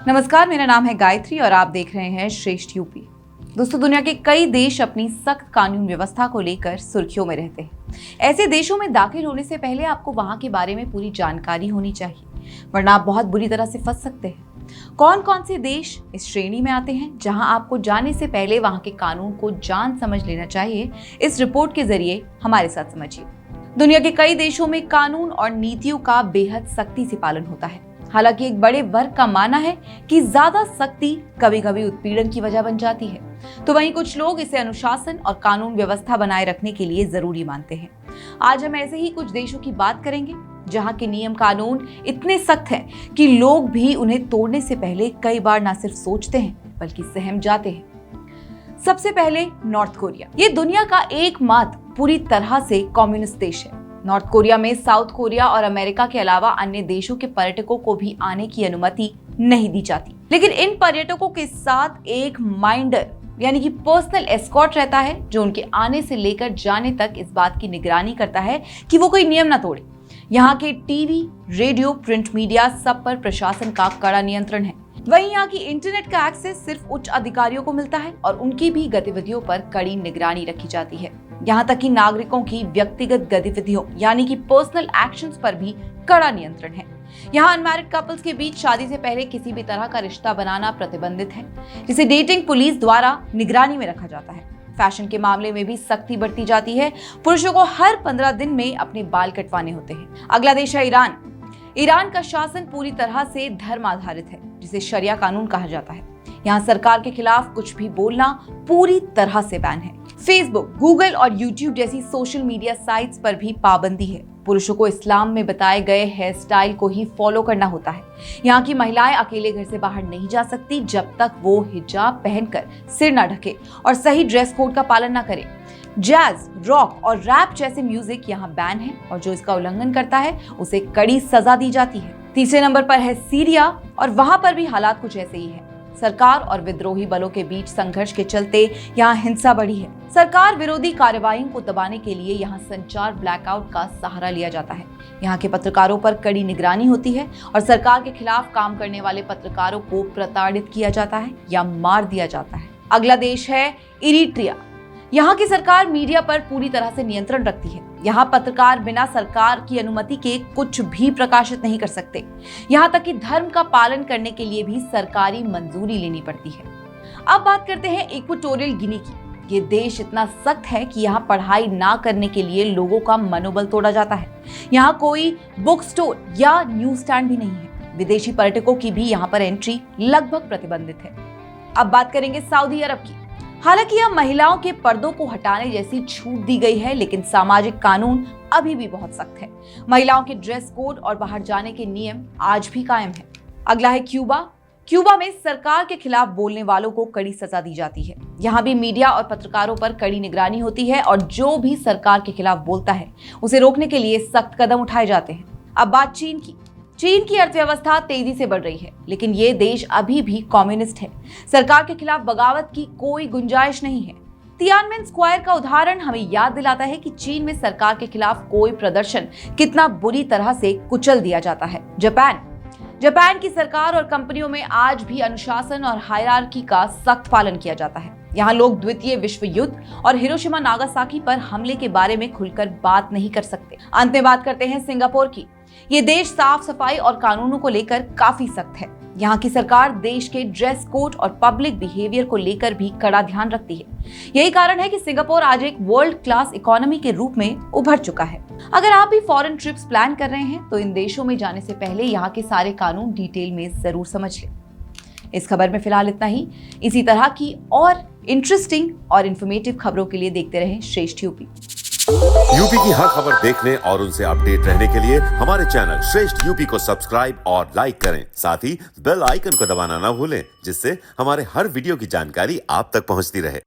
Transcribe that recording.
नमस्कार, मेरा नाम है गायत्री और आप देख रहे हैं श्रेष्ठ यूपी। दोस्तों, दुनिया के कई देश अपनी सख्त कानून व्यवस्था को लेकर सुर्खियों में रहते हैं। ऐसे देशों में दाखिल होने से पहले आपको वहां के बारे में पूरी जानकारी होनी चाहिए, वरना आप बहुत बुरी तरह से फंस सकते हैं। कौन कौन से देश इस श्रेणी में आते हैं जहां आपको जाने से पहले वहां के कानून को जान समझ लेना चाहिए, इस रिपोर्ट के जरिए हमारे साथ समझिए। दुनिया के कई देशों में कानून और नीतियों का बेहद सख्ती से पालन होता है। हालांकि एक बड़े वर्ग का मानना है कि ज्यादा सख्ती कभी कभी उत्पीड़न की वजह बन जाती है, तो वहीं कुछ लोग इसे अनुशासन और कानून व्यवस्था बनाए रखने के लिए जरूरी मानते हैं। आज हम ऐसे ही कुछ देशों की बात करेंगे जहां के नियम कानून इतने सख्त हैं कि लोग भी उन्हें तोड़ने से पहले कई बार न सिर्फ सोचते हैं बल्कि सहम जाते हैं। सबसे पहले नॉर्थ कोरिया। ये दुनिया का एकमात्र पूरी तरह से कम्युनिस्ट देश है। नॉर्थ कोरिया में साउथ कोरिया और अमेरिका के अलावा अन्य देशों के पर्यटकों को भी आने की अनुमति नहीं दी जाती, लेकिन इन पर्यटकों के साथ एक माइंडर यानी कि पर्सनल एस्कॉर्ट रहता है, जो उनके आने से लेकर जाने तक इस बात की निगरानी करता है कि वो कोई नियम ना तोड़े। यहाँ के टीवी, रेडियो, प्रिंट मीडिया सब पर प्रशासन का कड़ा नियंत्रण है। वहीं यहाँ की इंटरनेट का एक्सेस सिर्फ उच्च अधिकारियों को मिलता है और उनकी भी गतिविधियों पर कड़ी निगरानी रखी जाती है। यहाँ तक कि नागरिकों की व्यक्तिगत गतिविधियों यानी कि पर्सनल एक्शंस पर भी कड़ा नियंत्रण है। यहाँ अनमैरिड कपल्स के बीच शादी से पहले किसी भी तरह का रिश्ता बनाना प्रतिबंधित है, जिसे डेटिंग पुलिस द्वारा निगरानी में रखा जाता है। फैशन के मामले में भी सख्ती बरती जाती है। पुरुषों को हर 15 दिन में अपने बाल कटवाने होते हैं। अगला देश है ईरान। ईरान का शासन पूरी तरह से धर्म आधारित है, जिसे शरिया कानून कहा जाता है। यहाँ सरकार के खिलाफ कुछ भी बोलना पूरी तरह से बैन है। फेसबुक, गूगल और यूट्यूब जैसी सोशल मीडिया साइट्स पर भी पाबंदी है। पुरुषों को इस्लाम में बताए गए हेयर स्टाइल को ही फॉलो करना होता है। यहाँ की महिलाएं अकेले घर से बाहर नहीं जा सकती जब तक वो हिजाब पहनकर सिर न ढके और सही ड्रेस कोड का पालन न करे। जैज, रॉक और रैप जैसे म्यूजिक यहाँ बैन है और जो इसका उल्लंघन करता है उसे कड़ी सजा दी जाती है। तीसरे नंबर पर है सीरिया और वहां पर भी हालात कुछ ऐसे ही है। सरकार और विद्रोही बलों के बीच संघर्ष के चलते यहाँ हिंसा बढ़ी है। सरकार विरोधी कार्रवाइयों को दबाने के लिए यहाँ संचार ब्लैकआउट का सहारा लिया जाता है। यहाँ के पत्रकारों पर कड़ी निगरानी होती है और सरकार के खिलाफ काम करने वाले पत्रकारों को प्रताड़ित किया जाता है या मार दिया जाता है। अगला देश है इरिट्रिया। यहाँ की सरकार मीडिया पर पूरी तरह से नियंत्रण रखती है। यहाँ पत्रकार बिना सरकार की अनुमति के कुछ भी प्रकाशित नहीं कर सकते। यहाँ तक कि धर्म का पालन करने के लिए भी सरकारी मंजूरी लेनी पड़ती है। अब बात करते हैं इक्वेटोरियल गिनी की। ये देश इतना सख्त है कि यहाँ पढ़ाई ना करने के लिए लोगों का मनोबल तोड़ा जाता है। यहाँ कोई बुक स्टोर या न्यूज स्टैंड भी नहीं है। विदेशी पर्यटकों की भी यहाँ पर एंट्री लगभग प्रतिबंधित है। अब बात करेंगे सऊदी अरब की। हालांकि यह महिलाओं के पर्दों को हटाने जैसी छूट दी गई है, लेकिन सामाजिक कानून अभी भी बहुत सख्त है। महिलाओं के ड्रेस कोड और बाहर जाने के नियम आज भी कायम है। अगला है क्यूबा। क्यूबा में सरकार के खिलाफ बोलने वालों को कड़ी सजा दी जाती है। यहाँ भी मीडिया और पत्रकारों पर कड़ी निगरानी होती है और जो भी सरकार के खिलाफ बोलता है उसे रोकने के लिए सख्त कदम उठाए जाते हैं। अब बात चीन की। चीन की अर्थव्यवस्था तेजी से बढ़ रही है, लेकिन ये देश अभी भी कम्युनिस्ट है। सरकार के खिलाफ बगावत की कोई गुंजाइश नहीं है। तियानमेन स्क्वायर का उदाहरण हमें याद दिलाता है कि चीन में सरकार के खिलाफ कोई प्रदर्शन कितना बुरी तरह से कुचल दिया जाता है। जापान की सरकार और कंपनियों में आज भी अनुशासन और हायरार्की का सख्त पालन किया जाता है। यहाँ लोग द्वितीय विश्व युद्ध और हिरोशिमा नागासाकी पर हमले के बारे में खुलकर बात नहीं कर सकते। अंत में बात करते हैं सिंगापुर की। ये देश साफ सफाई और कानूनों को लेकर काफी सख्त है। यहाँ की सरकार देश के ड्रेस कोड और पब्लिक बिहेवियर को लेकर भी कड़ा ध्यान रखती है। यही कारण है कि सिंगापुर आज एक वर्ल्ड क्लास इकोनॉमी के रूप में उभर चुका है। अगर आप भी फॉरेन ट्रिप्स प्लान कर रहे हैं तो इन देशों में जाने से पहले यहाँ के सारे कानून डिटेल में जरूर समझ लें। इस खबर में फिलहाल इतना ही। इसी तरह की और इंटरेस्टिंग और इन्फॉर्मेटिव खबरों के लिए देखते रहें श्रेष्ठ यूपी। यूपी की हर खबर देखने और उनसे अपडेट रहने के लिए हमारे चैनल श्रेष्ठ यूपी को सब्सक्राइब और लाइक करें। साथ ही बेल आइकन को दबाना ना भूलें, जिससे हमारे हर वीडियो की जानकारी आप तक पहुंचती रहे।